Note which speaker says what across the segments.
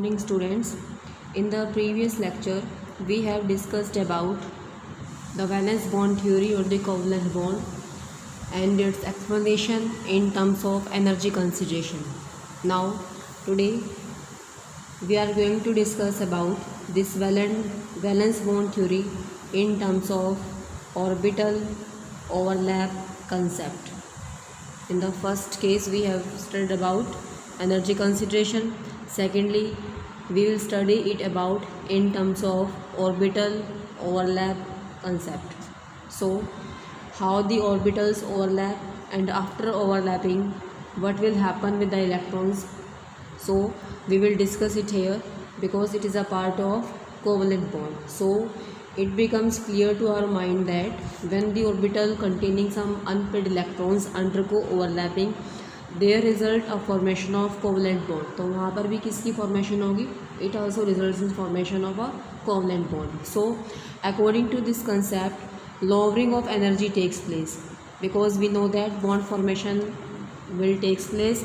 Speaker 1: Morning students. In the previous lecture we have discussed about the valence bond theory or the covalent bond and its explanation in terms of energy consideration. Now today we are going to discuss about this valence bond theory in terms of orbital overlap concept. In the first case we have studied about energy consideration. Secondly, we will study it about in terms of orbital overlap concept. So how the orbitals overlap, and after overlapping what will happen with the electrons. So we will discuss it here because it is a part of covalent bond. So it becomes clear to our mind that when the orbital containing some unpaired electrons undergo overlapping, there result a formation of covalent bond. तो वहाँ पर भी किसकी formation होगी? It also results in formation of a covalent bond. So according to this concept, lowering of energy takes place because we know that bond formation will takes place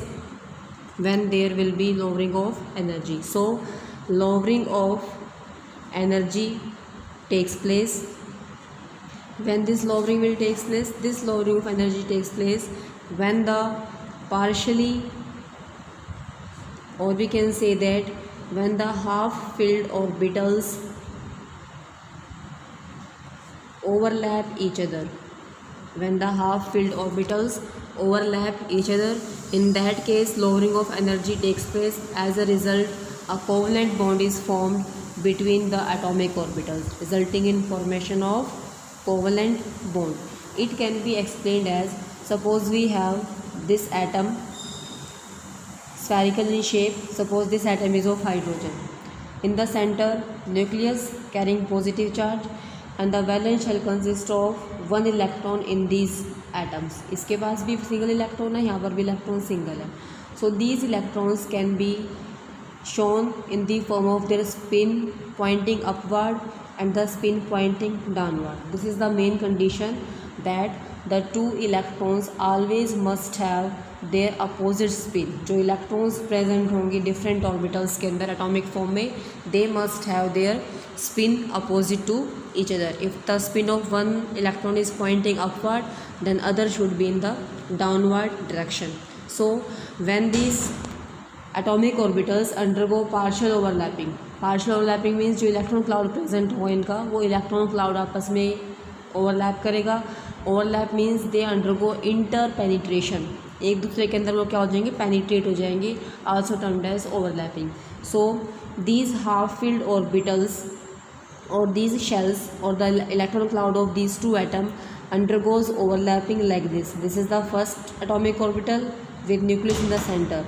Speaker 1: when there will be lowering of energy. So lowering of energy takes place. When this lowering will takes place, this lowering of energy takes place when the partially, or we can say that when the half filled orbitals overlap each other. When the half filled orbitals overlap each other, in that case lowering of energy takes place. As a result, a covalent bond is formed between the atomic orbitals, resulting in formation of covalent bond. It can be explained as, suppose we have this atom spherical in shape. Suppose this atom is of hydrogen. In the center, nucleus carrying positive charge, and the valence shell consist of one electron in these atoms. इसके पास भी single electron है, यहाँ पर भी electron single है. So these electrons can be shown in the form of their spin pointing upward and the spin pointing downward. This is the main condition, that the two electrons always must have their opposite spin. जो electrons present होंगे different orbitals के अंदर atomic form में, they must have their spin opposite to each other. If the spin of one electron is pointing upward, then other should be in the downward direction. So when these atomic orbitals undergo partial overlapping means जो electron cloud present हो इनका, वो electron cloud आपस में overlap करेगा. Overlap means they undergo inter penetration, एक दूसरे के अंदर वो क्या हो जाएंगे, पेनिट्रेट हो जाएंगे, also termed as overlapping. So these half filled orbitals or these shells or the electron cloud of these two atoms undergoes overlapping like this. This is the first atomic orbital with nucleus in the center,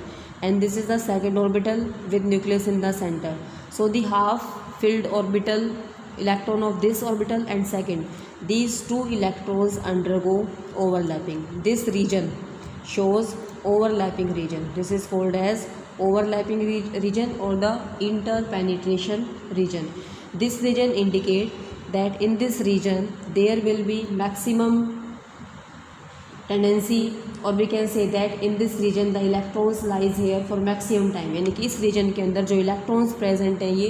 Speaker 1: and this is the second orbital with nucleus in the center. So the half filled orbital electron of this orbital and second, these two electrons undergo overlapping. This region shows overlapping region. This is called as overlapping region or the interpenetration region. This region indicate that in this region there will be maximum tendency, or we can say that in this region the electrons lies here for maximum time. यानी कि इस region के अंदर जो electrons present हैं ये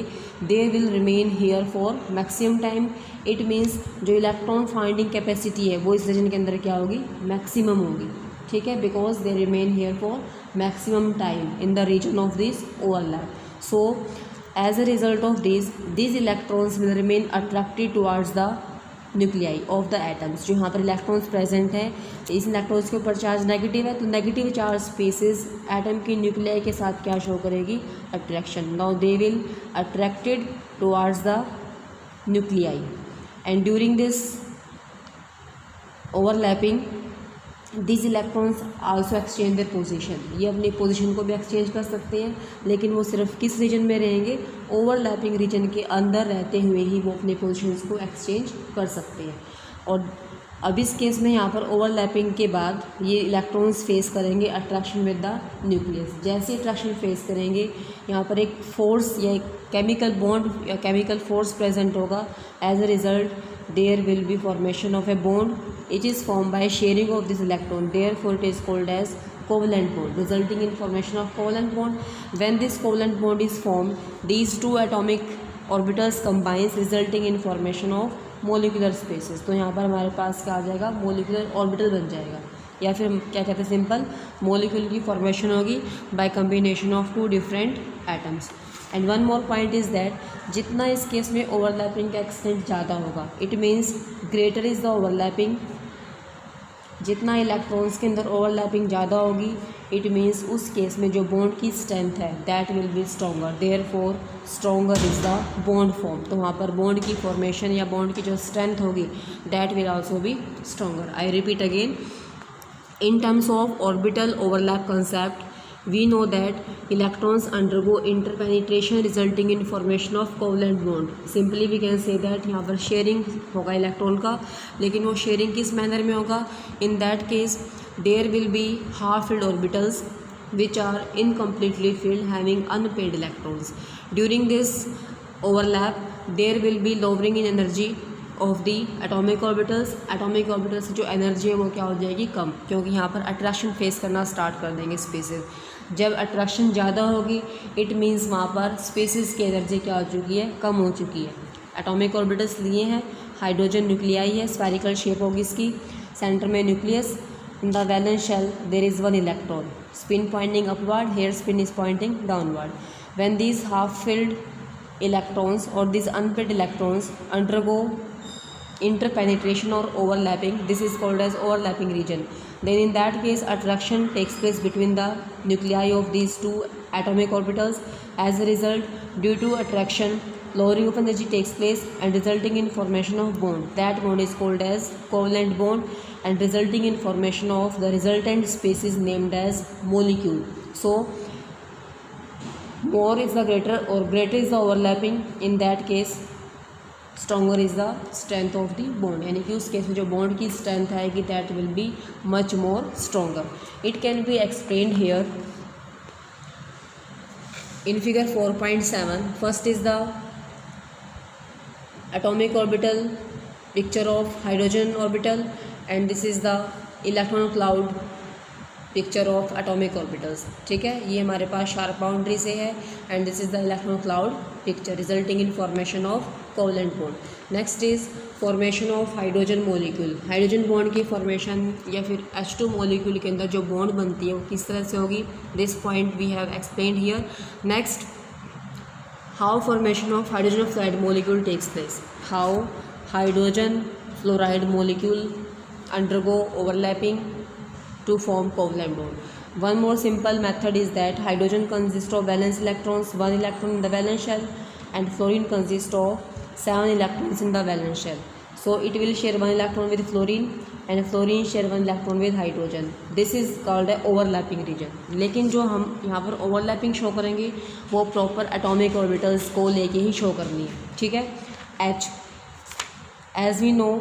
Speaker 1: they will remain here for maximum time. It means जो electron finding capacity है वो इस region के अंदर क्या होगी, maximum होगी. ठीक है, because they remain here for maximum time in the region of this overlap. So as a result of this, these electrons will remain attracted towards the nuclei of the atoms. जो यहाँ पर electrons present हैं, इस electrons के ऊपर charge negative है, तो negative charge species atom की न्यूक्लियाई के साथ क्या शो करेगी, attraction. Now they will attracted towards the nuclei, and during this overlapping these electrons also exchange their position. ये अपनी पोजीशन को भी एक्सचेंज कर सकते हैं, लेकिन वो सिर्फ किस रीजन में रहेंगे, ओवरलैपिंग रीजन के अंदर रहते हुए ही वो अपने पोजीशंस को एक्सचेंज कर सकते हैं. और अब इस केस में यहाँ पर ओवरलैपिंग के बाद ये इलेक्ट्रॉन्स फेस करेंगे अट्रैक्शन विद द न्यूक्लियस. जैसे अट्रैक्शन फेस करेंगे, यहाँ पर एक फोर्स या एक केमिकल बॉन्ड या केमिकल फोर्स प्रेजेंट होगा. As a result there will be formation of a bond. It is formed by sharing of this electron, therefore it is called as covalent bond, resulting in formation of covalent bond. When this covalent bond is formed, these two atomic orbitals combines, resulting in formation of molecular spaces. तो यहाँ पर हमारे पास क्या आ जाएगा, molecular orbital बन जाएगा, या फिर क्या कहते हैं सिंपल मोलिक्यूल की फॉर्मेशन होगी by combination of two different atoms. And one more point is that जितना इस केस में ओवरलैपिंग का एक्सटेंट ज़्यादा होगा, it means greater is the overlapping. जितना इलेक्ट्रॉन्स के अंदर ओवरलैपिंग ज़्यादा होगी, इट मीन्स उस केस में जो बॉन्ड की स्ट्रेंथ है that will be stronger. Therefore stronger is the bond form. तो वहाँ पर बॉन्ड की फॉर्मेशन या बॉन्ड की जो स्ट्रेंथ होगी that will also be stronger. I repeat again, in terms of orbital overlap concept, we know that electrons undergo interpenetration resulting in formation of covalent bond. Simply we can say that यहाँ पर sharing होगा electron का, लेकिन वो sharing किस manner में होगा. in that case there will be half filled orbitals which are incompletely filled having unpaired electrons. During this overlap there will be lowering in energy of the atomic orbitals. Atomic orbitals की जो energy है वो क्या हो जाएगी, कम, क्योंकि यहाँ पर अट्रैक्शन फेस करना स्टार्ट कर देंगे स्पेसेस. जब अट्रैक्शन ज़्यादा होगी इट मीन्स वहाँ पर स्पेसेस की एनर्जी क्या हो चुकी है, कम हो चुकी है. एटॉमिक ऑर्बिटल्स लिए हैं, हाइड्रोजन न्यूक्लियाई है, स्फेरिकल शेप होगी इसकी, सेंटर में nucleus. In the valence shell there is one electron, spin pointing upward, here spin is pointing downward. When these half filled electrons और these unfilled electrons undergo interpenetration or overlapping, this is called as overlapping region, then in that case attraction takes place between the nuclei of these two atomic orbitals. As a result, due to attraction, lowering of energy takes place and resulting in formation of bond. That bond is called as covalent bond and resulting in formation of the resultant species named as molecule. So more is the greater or greater is the overlapping, in that case stronger is the strength of the bond. यानी कि उस case में जो bond की strength आएगी that will be much more stronger. It can be explained here in figure 4.7. First is the atomic orbital picture of hydrogen orbital and this is the electron cloud picture of atomic orbitals. ठीक है, ये हमारे पास sharp boundary से है and this is the electron cloud picture resulting in formation of covalent bond. Next is formation of hydrogen molecule. Hydrogen bond की formation या फिर H2 molecule के अंदर जो बॉन्ड बनती है वो किस तरह से होगी, this point we have explained here. Next, how formation of hydrogen fluoride molecule takes place. How hydrogen fluoride molecule undergo overlapping to form covalent bond. One more simple method is that hydrogen consists of valence electrons, 1 electron in the valence shell, and fluorine consists of 7 electrons in the valence shell. So it will share 1 electron with fluorine and fluorine share 1 electron with hydrogen. This is called a overlapping region. लेकिन जो हम यहाँ पर overlapping show करेंगे वो proper atomic orbitals को लेके ही show करनी है. ठीक है. H, as we know,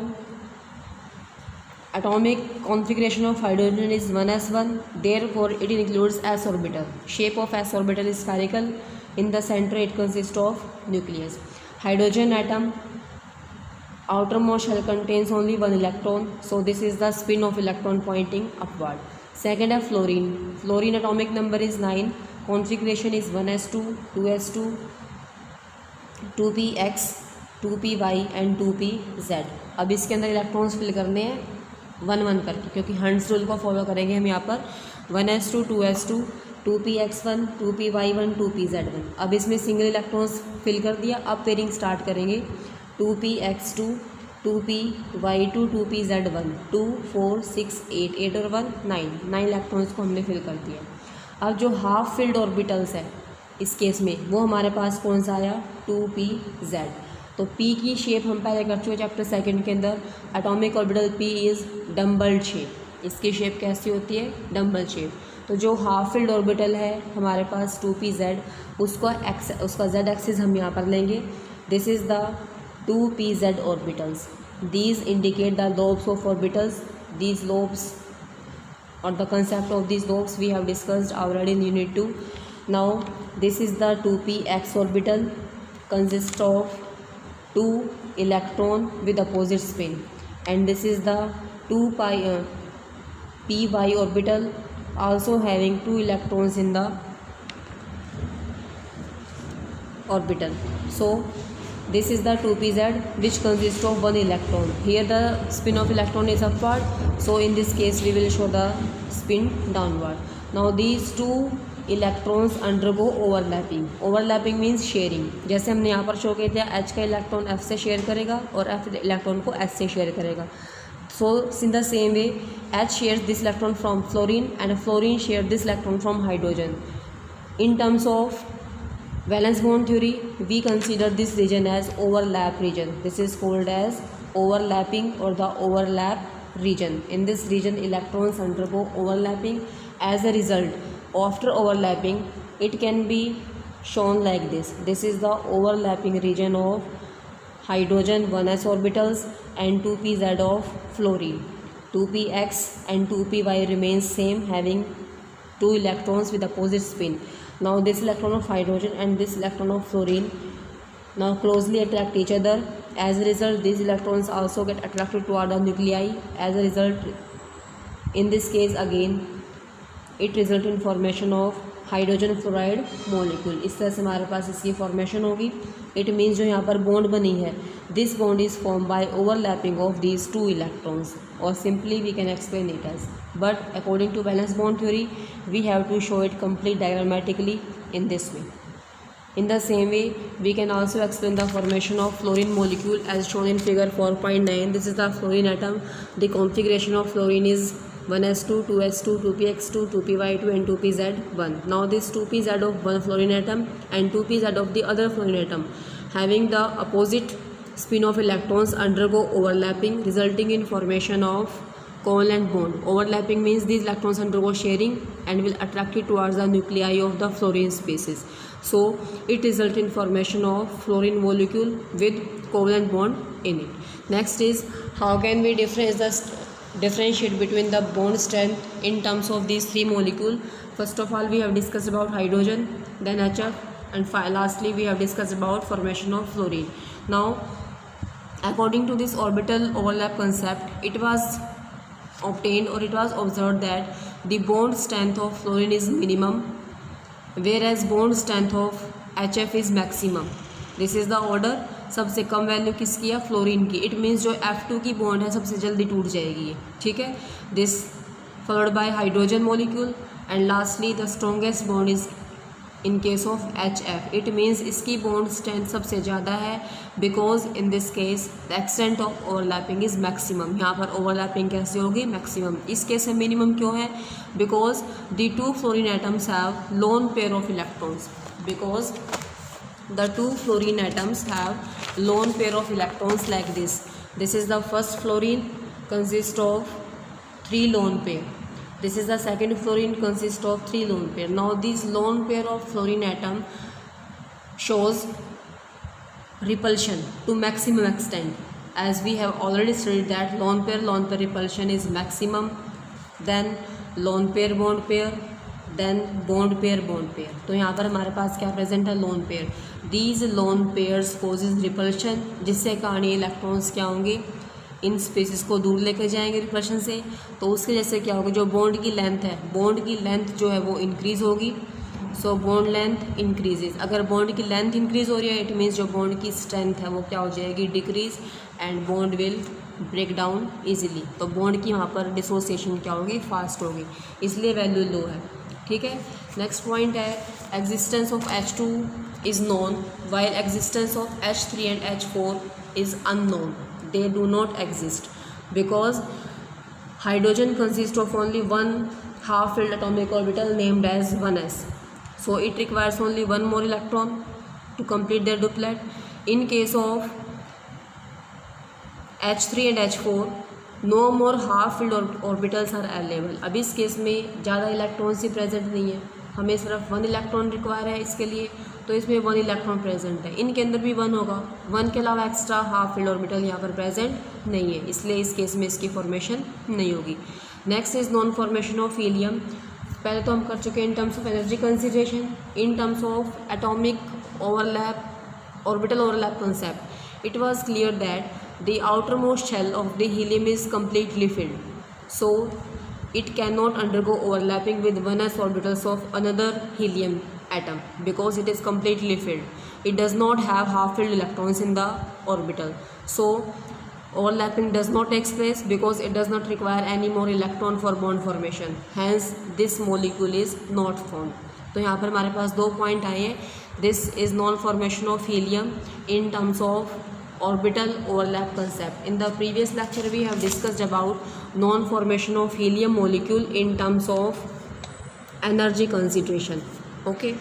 Speaker 1: atomic configuration of hydrogen is 1s1, therefore it includes s orbital. Shape of s orbital is spherical. In the center it consists of nucleus. Hydrogen atom outermost shell contains only 1 electron, so this is the spin of electron pointing upward. Second है fluorine. Fluorine atomic number is 9. Configuration is 1s2, 2s2, 2px, 2py and 2pz. अब इसके अंदर electrons fill करने हैं 1-1 करके, क्योंकि Hund's rule को follow करेंगे हम यहाँ पर. 1s2, 2s2, 2px1, 2py1, 2pz1. अब इसमें सिंगल इलेक्ट्रॉन्स फिल कर दिया. अब पेयरिंग स्टार्ट करेंगे 2px2, 2py2, 2pz1, 2, 4, 6, 8, 8 और 1, 9 इलेक्ट्रॉन्स को हमने फिल कर दिया. अब जो हाफ फिल्ड ऑर्बिटल्स है इस केस में वो हमारे पास कौन सा आया, 2pz. तो P की शेप हम पहले कर चुके चैप्टर सेकंड के अंदर. Atomic orbital P is dumbbell shape. इसकी शेप कैसी होती है, डम्बल शेप. तो जो हाफ फिल्ड ऑर्बिटल है हमारे पास 2pz, उसका z एक्सिस हम यहाँ पर लेंगे. This is the 2pz orbitals. These indicate the lobes of orbitals. These lobes और the concept of these lobes we have discussed already in unit 2. Now this is the 2px orbital consist of 2 electron with opposite spin, and this is the 2 py orbital also having 2 electrons in the orbital. So this is the 2pz which consists of 1 electron. Here the spin of electron is upward, so in this case we will show the spin downward. Now these two electrons undergo overlapping. Overlapping means sharing. जैसे हमने यहाँ पर show किया था, H का electron F से share करेगा और एफ इलेक्ट्रॉन को एच से शेयर करेगा. So in the same way H shares this electron from fluorine and fluorine share this electron from hydrogen. In terms of valence bond theory, we consider this region as overlap region. This is called as overlapping or the overlap region. In this region electrons undergo overlapping. As a result, after overlapping it can be shown like this. This is the overlapping region of hydrogen 1s orbitals and 2pz of fluorine. 2px and 2py remains same, having 2 electrons with opposite spin. Now this electron of hydrogen and this electron of fluorine now closely attract each other. As a result, these electrons also get attracted toward the nuclei. As a result, in this case again it results in formation of hydrogen fluoride molecule. इस तरह से हमारे पास इसकी formation होगी. It means जो यहाँ पर bond बनी है, this bond is form by overlapping of these 2 electrons, और simply we can explain it as. But according to valence bond theory we have to show it complete diagrammatically in this way. In the same way, we can also explain the formation of fluorine molecule as shown in figure 4.9. This is the fluorine atom. The configuration of fluorine is 1s2, 2s2, 2px2, 2py2 and 2pz1. Now this 2pz of one fluorine atom and 2pz of the other fluorine atom having the opposite spin of electrons undergo overlapping, resulting in formation of covalent bond. Overlapping means these electrons undergo sharing and will attract it towards the nuclei of the fluorine species. So it results in formation of fluorine molecule with covalent bond in it. Next is how can we differentiate between the bond strength in terms of these 3 molecules. First of all, we have discussed about hydrogen, then HF, and lastly we have discussed about formation of fluorine. Now according to this orbital overlap concept, it was obtained or it was observed that the bond strength of fluorine is minimum, whereas bond strength of HF is maximum. This is the order. सबसे कम value किसकी है? Fluorine की. It means जो F2 की bond है सबसे जल्दी टूट जाएगी ये, ठीक है. This followed by hydrogen molecule and lastly the strongest bond is in case of HF. It means इसकी बॉन्ड स्ट्रेंथ सबसे ज़्यादा है because in this case the extent of overlapping is maximum. यहाँ पर ओवरलैपिंग कैसे होगी? मैक्सिमम. इस case में मिनिमम क्यों है? Because the 2 fluorine atoms have lone pair of electrons. Because the 2 fluorine atoms have lone pair of electrons like this. This is the first fluorine, consists of 3 lone pair. This is the second fluorine, consists of 3 lone pair. Now this lone pair of fluorine atom shows repulsion to maximum extent, as we have already studied that lone pair repulsion is maximum, then lone pair bond pair, then bond pair. तो यहाँ पर हमारे पास क्या present है? Lone pair. These lone pairs causes repulsion, जिससे कारण ये इलेक्ट्रॉन्स क्या होंगे? इन स्पेसिस को दूर लेकर जाएंगे रिपल्शन से. तो उसके जैसे क्या होगा? जो बॉन्ड की लेंथ है, बॉन्ड की लेंथ जो है वो इंक्रीज़ होगी. So bond length increases. अगर बॉन्ड की लेंथ इंक्रीज़ हो रही है, इट मीन्स जो बॉन्ड की स्ट्रेंथ है वो क्या हो जाएगी? Decrease, and bond will break down easily. तो बॉन्ड की वहाँ पर डिसोसिएशन क्या होगी? फास्ट होगी, इसलिए वैल्यू लो है, ठीक है. नेक्स्ट पॉइंट है existence of H2 is known while existence of H3 and H4 is unknown. They do not exist because hydrogen consist of only 1 half filled atomic orbital named as 1s. So it requires only 1 more electron to complete their duplet. In case of H3 and H4, no more half filled orbitals are available. अब इस case में ज़्यादा electrons ही present नहीं है, हमें सिर्फ 1 electron require है इसके लिए, तो इसमें 1 इलेक्ट्रॉन प्रेजेंट है. इनके अंदर भी 1 होगा. 1 के अलावा एक्स्ट्रा हाफ फील्ड ऑर्बिटल यहाँ पर प्रेजेंट नहीं है, इसलिए इस केस में इसकी फॉर्मेशन नहीं होगी. Next is non formation of helium. पहले तो हम कर चुके हैं इन terms of energy consideration. In terms of atomic overlap, orbital overlap concept, it was clear that the outermost shell of the helium is completely filled. So it cannot undergo overlapping with 1s orbitals of another helium atom because it is completely filled. It does not have half filled electrons in the orbital. So overlapping does not take place because it does not require any more electron for bond formation. Hence this molecule is not formed. तो यहाँ पर हमारे पास दो point आए हैं. This is non formation of helium in terms of orbital overlap concept. In the previous lecture we have discussed about non formation of helium molecule in terms of energy concentration. Okay.